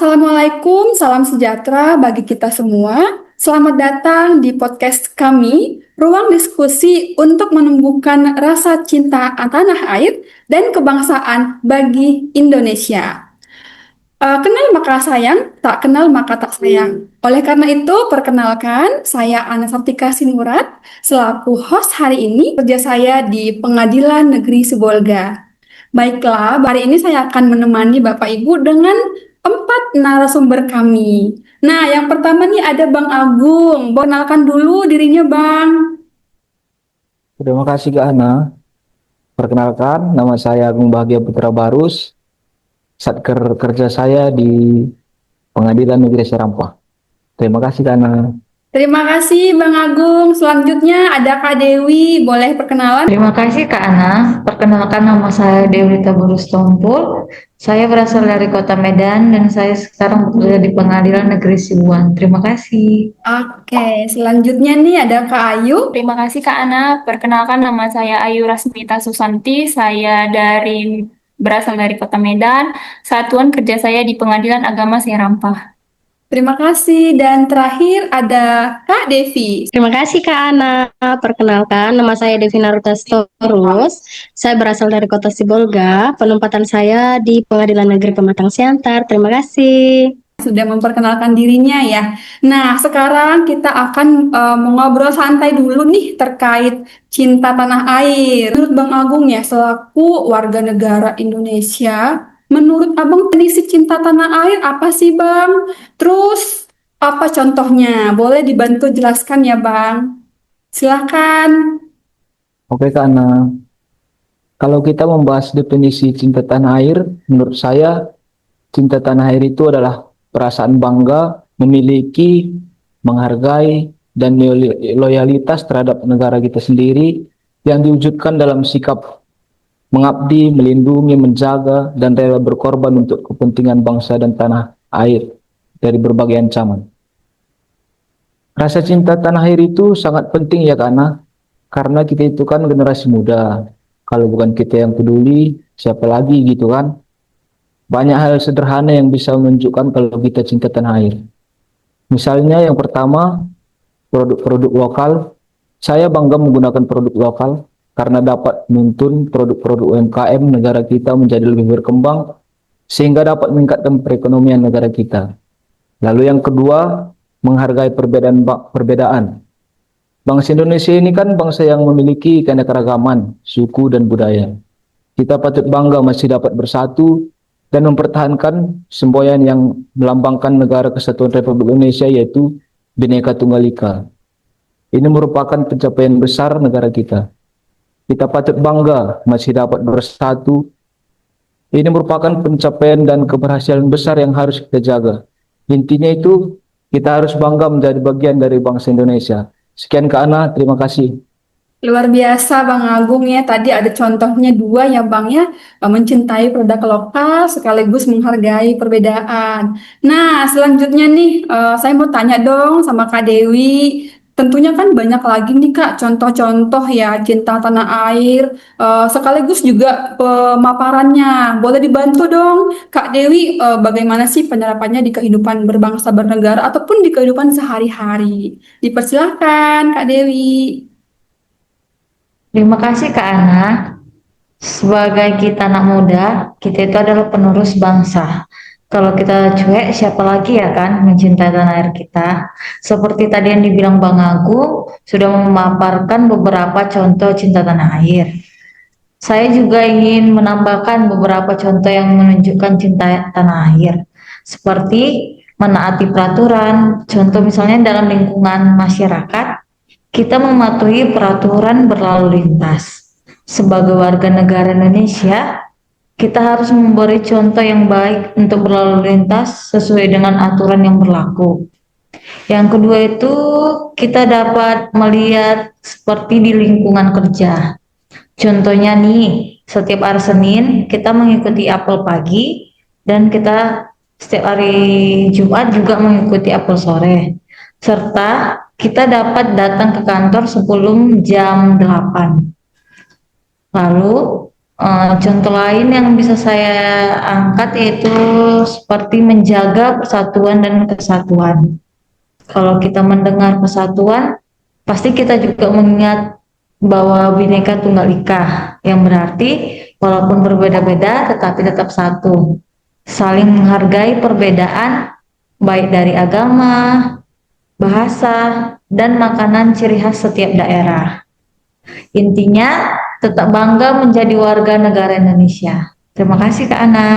Assalamualaikum, salam sejahtera bagi kita semua. Selamat datang di podcast kami, ruang diskusi untuk menumbuhkan rasa cinta tanah air dan kebangsaan bagi Indonesia. Kenal maka sayang, tak kenal maka tak sayang. Oleh karena itu, perkenalkan, saya Ana Sartika Sinurat, selaku host hari ini, kerja saya di Pengadilan Negeri Sibolga. Baiklah, hari ini saya akan menemani Bapak Ibu dengan empat narasumber kami. Nah, yang pertama nih ada Bang Agung. Perkenalkan dulu dirinya, Bang. Terima kasih Kak Ana. Perkenalkan, nama saya Agung Bahagia Putra Barus. Satker kerja saya di Pengadilan Negeri Serampah. Terima kasih Kak Ana. Terima kasih, Bang Agung. Selanjutnya ada Kak Dewi. Boleh perkenalan? Terima kasih Kak Ana. Perkenalkan nama saya Dewi Taburus Tompul. Saya berasal dari Kota Medan dan saya sekarang bekerja di Pengadilan Negeri Sibuan. Terima kasih. Oke, selanjutnya nih ada Kak Ayu. Terima kasih Kak Ana. Perkenalkan nama saya Ayu Rasmita Susanti. Saya berasal dari Kota Medan. Satuan kerja saya di Pengadilan Agama Serampah. Terima kasih. Dan terakhir ada Kak Devi. Terima kasih Kak Ana. Perkenalkan, nama saya Devina Rutastorus. Saya berasal dari Kota Sibolga. Penempatan saya di Pengadilan Negeri Pematang Siantar. Terima kasih. Sudah memperkenalkan dirinya ya. Nah, sekarang kita akan mengobrol santai dulu nih terkait cinta tanah air. Menurut Bang Agung ya, selaku warga negara Indonesia, menurut Abang definisi cinta tanah air apa sih Bang? Terus apa contohnya? Boleh dibantu jelaskan ya Bang? Silakan. Oke Kak Ana. Kalau kita membahas definisi cinta tanah air, menurut saya cinta tanah air itu adalah perasaan bangga, memiliki, menghargai, dan loyalitas terhadap negara kita sendiri yang diwujudkan dalam sikap mengabdi, melindungi, menjaga, dan rela berkorban untuk kepentingan bangsa dan tanah air dari berbagai ancaman. Rasa cinta tanah air itu sangat penting ya karena kita itu kan generasi muda. Kalau bukan kita yang peduli, siapa lagi gitu kan? Banyak hal sederhana yang bisa menunjukkan kalau kita cinta tanah air. Misalnya yang pertama, produk-produk lokal. Saya bangga menggunakan produk lokal karena dapat menuntun produk-produk UMKM negara kita menjadi lebih berkembang sehingga dapat meningkatkan perekonomian negara kita. Lalu yang kedua, menghargai perbedaan. Bangsa Indonesia ini kan bangsa yang memiliki keanekaragaman, suku dan budaya. Kita patut bangga masih dapat bersatu dan mempertahankan semboyan yang melambangkan Negara Kesatuan Republik Indonesia, yaitu Bhinneka Tunggal Ika. Ini merupakan pencapaian besar negara kita. Kita patut bangga masih dapat bersatu. Ini merupakan pencapaian dan keberhasilan besar yang harus kita jaga. Intinya itu, kita harus bangga menjadi bagian dari bangsa Indonesia. Sekian Kak Ana, terima kasih. Luar biasa Bang Agung ya, tadi ada contohnya dua ya Bang ya, mencintai produk lokal sekaligus menghargai perbedaan. Nah, selanjutnya nih, saya mau tanya dong sama Kak Dewi. Tentunya kan banyak lagi nih Kak contoh-contoh ya cinta tanah air, sekaligus juga pemaparannya. Boleh dibantu dong Kak Dewi, bagaimana sih penerapannya di kehidupan berbangsa bernegara ataupun di kehidupan sehari-hari? Dipersilahkan Kak Dewi. Terima kasih Kak Ana. Sebagai kita anak muda, kita itu adalah penerus bangsa. Kalau kita cuek, siapa lagi ya kan mencintai tanah air kita? Seperti tadi yang dibilang Bang Agung, sudah memaparkan beberapa contoh cinta tanah air. Saya juga ingin menambahkan beberapa contoh yang menunjukkan cinta tanah air. Seperti menaati peraturan, contoh misalnya dalam lingkungan masyarakat, kita mematuhi peraturan berlalu lintas. Sebagai warga negara Indonesia, kita harus memberi contoh yang baik untuk berlalu lintas sesuai dengan aturan yang berlaku. Yang kedua itu, kita dapat melihat seperti di lingkungan kerja. Contohnya nih, setiap hari Senin kita mengikuti apel pagi dan kita setiap hari Jumat juga mengikuti apel sore. Serta kita dapat datang ke kantor sebelum jam 8. Lalu Contoh lain yang bisa saya angkat yaitu seperti menjaga persatuan dan kesatuan. Kalau kita mendengar persatuan, pasti kita juga mengingat bahwa Bhinneka Tunggal Ika, yang berarti walaupun berbeda-beda tetapi tetap satu. Saling menghargai perbedaan baik dari agama, bahasa, dan makanan ciri khas setiap daerah. Intinya, tetap bangga menjadi warga negara Indonesia. Terima kasih Kak Ana.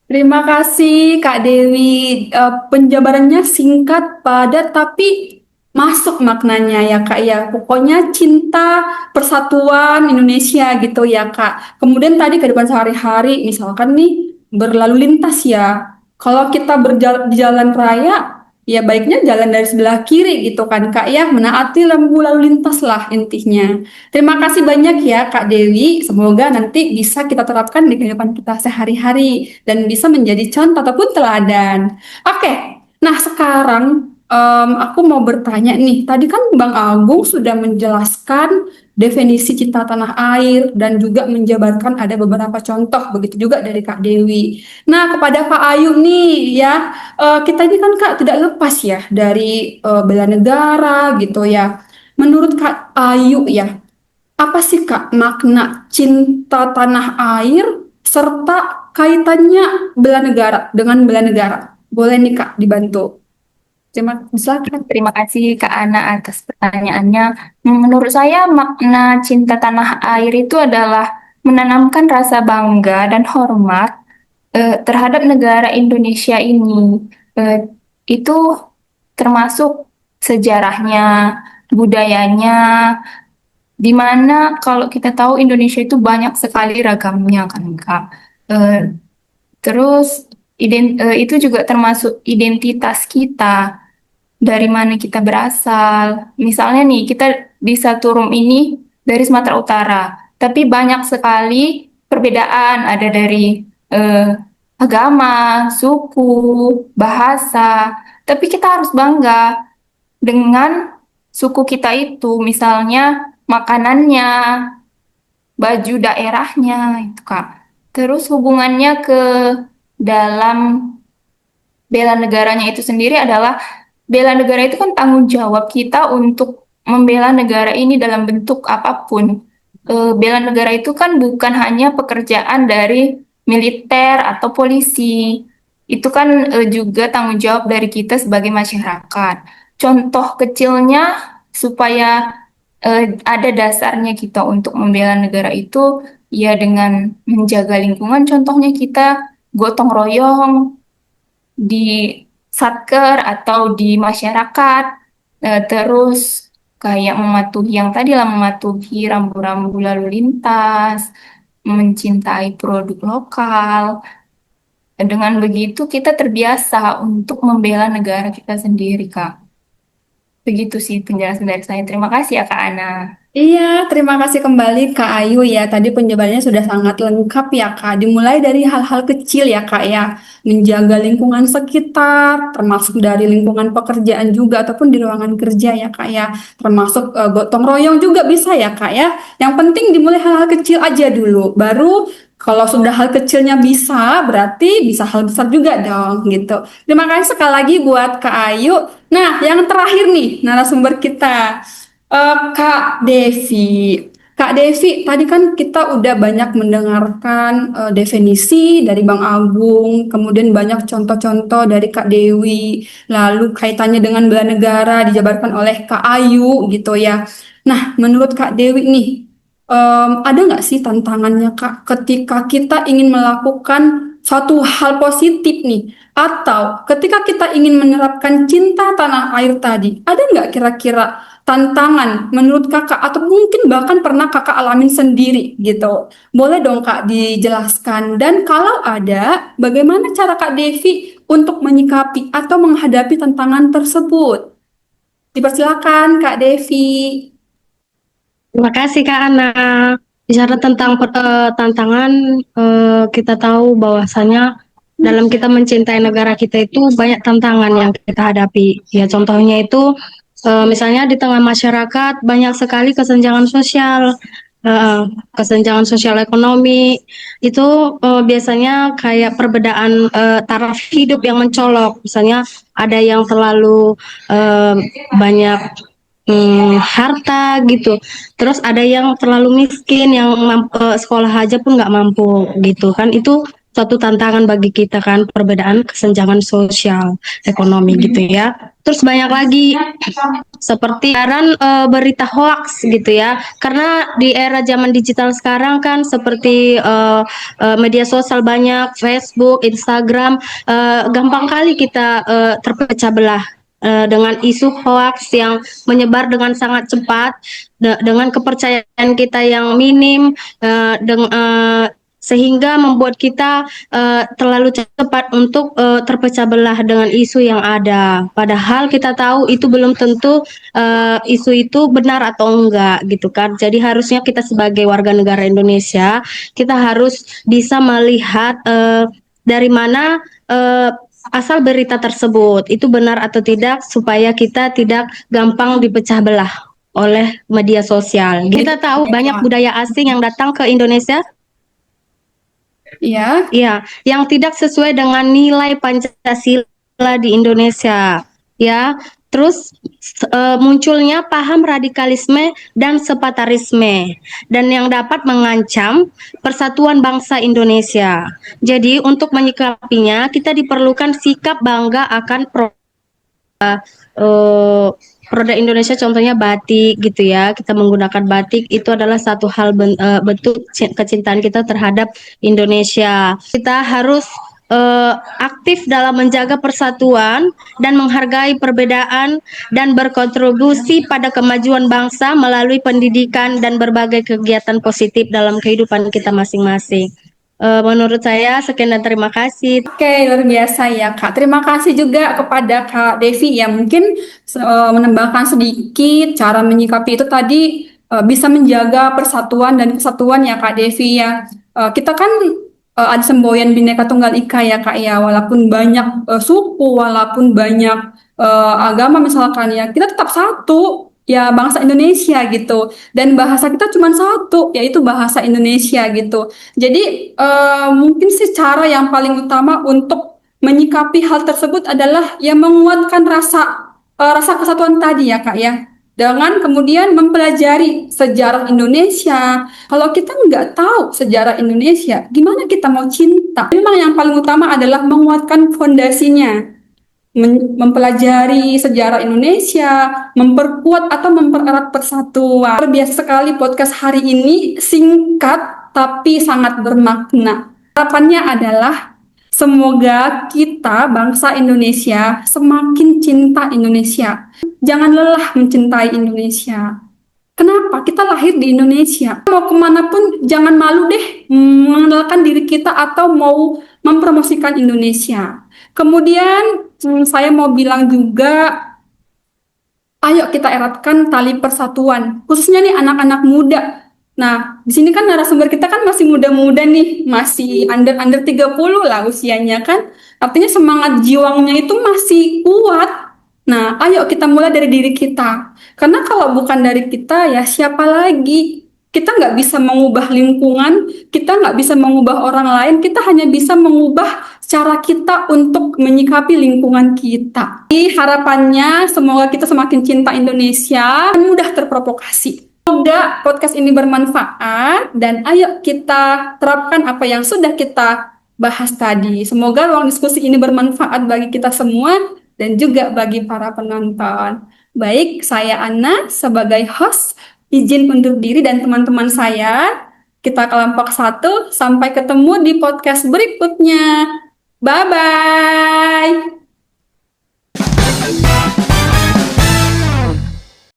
Terima kasih Kak Dewi. Penjabarannya singkat, padat, tapi masuk maknanya ya Kak ya. Pokoknya cinta persatuan Indonesia gitu ya Kak. Kemudian tadi kehidupan sehari-hari, misalkan nih berlalu lintas ya. Kalau kita berjalan di jalan raya, ya baiknya jalan dari sebelah kiri gitu kan Kak ya. Menaati lampu lalu lintas lah intinya. Terima kasih banyak ya Kak Dewi. Semoga nanti bisa kita terapkan di kehidupan kita sehari-hari dan bisa menjadi contoh ataupun teladan. Oke, nah sekarang aku mau bertanya nih. Tadi kan Bang Agung sudah menjelaskan definisi cinta tanah air dan juga menjabarkan ada beberapa contoh. Begitu juga dari Kak Dewi. Nah, kepada Kak Ayu nih ya, kita ini kan Kak tidak lepas ya dari bela negara gitu ya. Menurut Kak Ayu ya, apa sih Kak makna cinta tanah air serta kaitannya bela negara dengan bela negara? Boleh nih Kak dibantu. Terima kasih Kak Ana atas pertanyaannya. Menurut saya makna cinta tanah air itu adalah menanamkan rasa bangga dan hormat terhadap negara Indonesia ini. Itu termasuk sejarahnya, budayanya, di mana kalau kita tahu Indonesia itu banyak sekali ragamnya kan Kak. Eh, Terus itu juga termasuk identitas kita, dari mana kita berasal. Misalnya nih, kita di satu room ini dari Sumatera Utara, tapi banyak sekali perbedaan, ada dari eh, agama, suku, bahasa, tapi kita harus bangga dengan suku kita itu, misalnya makanannya, baju daerahnya, itu Kak. Terus hubungannya ke dalam bela negaranya itu sendiri adalah bela negara itu kan tanggung jawab kita untuk membela negara ini dalam bentuk apapun. Bela negara itu kan bukan hanya pekerjaan dari militer atau polisi. Itu kan juga tanggung jawab dari kita sebagai masyarakat. Contoh kecilnya supaya ada dasarnya kita untuk membela negara itu ya dengan menjaga lingkungan. Contohnya kita gotong royong di satker atau di masyarakat, terus kayak mematuhi yang tadi lah, mematuhi rambu-rambu lalu lintas, mencintai produk lokal. Dengan begitu kita terbiasa untuk membela negara kita sendiri, Kak. Begitu sih penjelasan dari saya. Terima kasih ya, Kak Ana. Iya, terima kasih kembali Kak Ayu ya. Tadi penjabarannya sudah sangat lengkap ya Kak. Dimulai dari hal-hal kecil ya Kak ya. Menjaga lingkungan sekitar, termasuk dari lingkungan pekerjaan juga ataupun di ruangan kerja ya Kak ya. Termasuk gotong royong juga bisa ya Kak ya. Yang penting dimulai hal-hal kecil aja dulu. Baru kalau sudah hal kecilnya bisa, berarti bisa hal besar juga dong gitu. Terima kasih sekali lagi buat Kak Ayu. Nah, yang terakhir nih narasumber kita. Kak Devi, Kak Devi, tadi kan kita udah banyak mendengarkan definisi dari Bang Agung, kemudian banyak contoh-contoh dari Kak Dewi, lalu kaitannya dengan bela negara dijabarkan oleh Kak Ayu gitu ya. Nah, menurut Kak Dewi nih, ada nggak sih tantangannya Kak ketika kita ingin melakukan suatu hal positif nih, atau ketika kita ingin menerapkan cinta tanah air tadi, ada nggak kira-kira tantangan menurut kakak atau mungkin bahkan pernah kakak alamin sendiri gitu. Boleh dong kak dijelaskan dan kalau ada bagaimana cara kak Devi untuk menyikapi atau menghadapi tantangan tersebut. Dipersilakan kak Devi. Terima kasih Kak Ana. Bicara tentang tantangan, kita tahu bahwasanya dalam kita mencintai negara kita itu banyak tantangan yang kita hadapi. Ya contohnya itu misalnya di tengah masyarakat banyak sekali kesenjangan sosial. Heeh, kesenjangan sosial ekonomi itu biasanya kayak perbedaan taraf hidup yang mencolok. Misalnya ada yang terlalu eh, banyak harta gitu. Terus ada yang terlalu miskin yang sekolah aja pun nggak mampu gitu kan. Itu suatu tantangan bagi kita kan, perbedaan kesenjangan sosial ekonomi gitu ya. Terus banyak lagi seperti siaran berita hoax gitu ya. Karena di era zaman digital sekarang kan seperti media sosial banyak, Facebook, Instagram, gampang kali kita terpecah belah dengan isu hoax yang menyebar dengan sangat cepat, dengan kepercayaan kita yang minim, sehingga membuat kita terlalu cepat untuk terpecah belah dengan isu yang ada. Padahal kita tahu itu belum tentu isu itu benar atau enggak gitu kan. Jadi harusnya kita sebagai warga negara Indonesia kita harus bisa melihat dari mana asal berita tersebut itu benar atau tidak supaya kita tidak gampang dipecah belah oleh media sosial. Kita tahu banyak budaya asing yang datang ke Indonesia. Ya, Ya, yang tidak sesuai dengan nilai Pancasila di Indonesia. Ya, terus munculnya paham radikalisme dan separatisme dan yang dapat mengancam persatuan bangsa Indonesia. Jadi, untuk menyikapinya kita diperlukan sikap bangga akan produk Indonesia, contohnya batik gitu ya. Kita menggunakan batik itu adalah satu hal bentuk kecintaan kita terhadap Indonesia. Kita harus aktif dalam menjaga persatuan dan menghargai perbedaan dan berkontribusi pada kemajuan bangsa melalui pendidikan dan berbagai kegiatan positif dalam kehidupan kita masing-masing. Menurut saya sekian dan terima kasih. oke, luar biasa ya Kak. Terima kasih juga kepada Kak Devi yang mungkin menambahkan sedikit cara menyikapi itu tadi, bisa menjaga persatuan dan kesatuan ya Kak Devi ya. Kita kan ada semboyan Bhinneka Tunggal Ika ya Kak ya. Walaupun banyak suku, walaupun banyak agama misalkan ya, kita tetap satu ya, bangsa Indonesia gitu. Dan bahasa kita cuma satu, yaitu bahasa Indonesia gitu. Jadi mungkin sih cara yang paling utama untuk menyikapi hal tersebut adalah ya menguatkan rasa kesatuan tadi ya Kak ya. Dengan kemudian mempelajari sejarah Indonesia. Kalau kita nggak tahu sejarah Indonesia, gimana kita mau cinta? Memang yang paling utama adalah menguatkan fondasinya, mempelajari sejarah Indonesia, memperkuat atau mempererat persatuan. Luar biasa sekali podcast hari ini, singkat tapi sangat bermakna. Harapannya adalah semoga kita bangsa Indonesia semakin cinta Indonesia. Jangan lelah mencintai Indonesia. Kenapa? Kita lahir di Indonesia. Mau kemanapun jangan malu deh mengenalkan diri kita atau mau mempromosikan Indonesia. Kemudian saya mau bilang juga, ayo kita eratkan tali persatuan, khususnya nih anak-anak muda. Nah, di sini kan narasumber kita kan masih muda-muda nih, masih under 30 lah usianya kan. Artinya semangat jiwangnya itu masih kuat. Nah, ayo kita mulai dari diri kita. Karena kalau bukan dari kita, ya siapa lagi? Kita nggak bisa mengubah lingkungan, kita nggak bisa mengubah orang lain, kita hanya bisa mengubah cara kita untuk menyikapi lingkungan kita. Jadi harapannya semoga kita semakin cinta Indonesia dan mudah terprovokasi. Semoga podcast ini bermanfaat dan ayo kita terapkan apa yang sudah kita bahas tadi. Semoga ruang diskusi ini bermanfaat bagi kita semua dan juga bagi para penonton. Baik, saya Anna sebagai host izin undur diri dan teman-teman saya. Kita kelompok 1, sampai ketemu di podcast berikutnya. Bye-bye.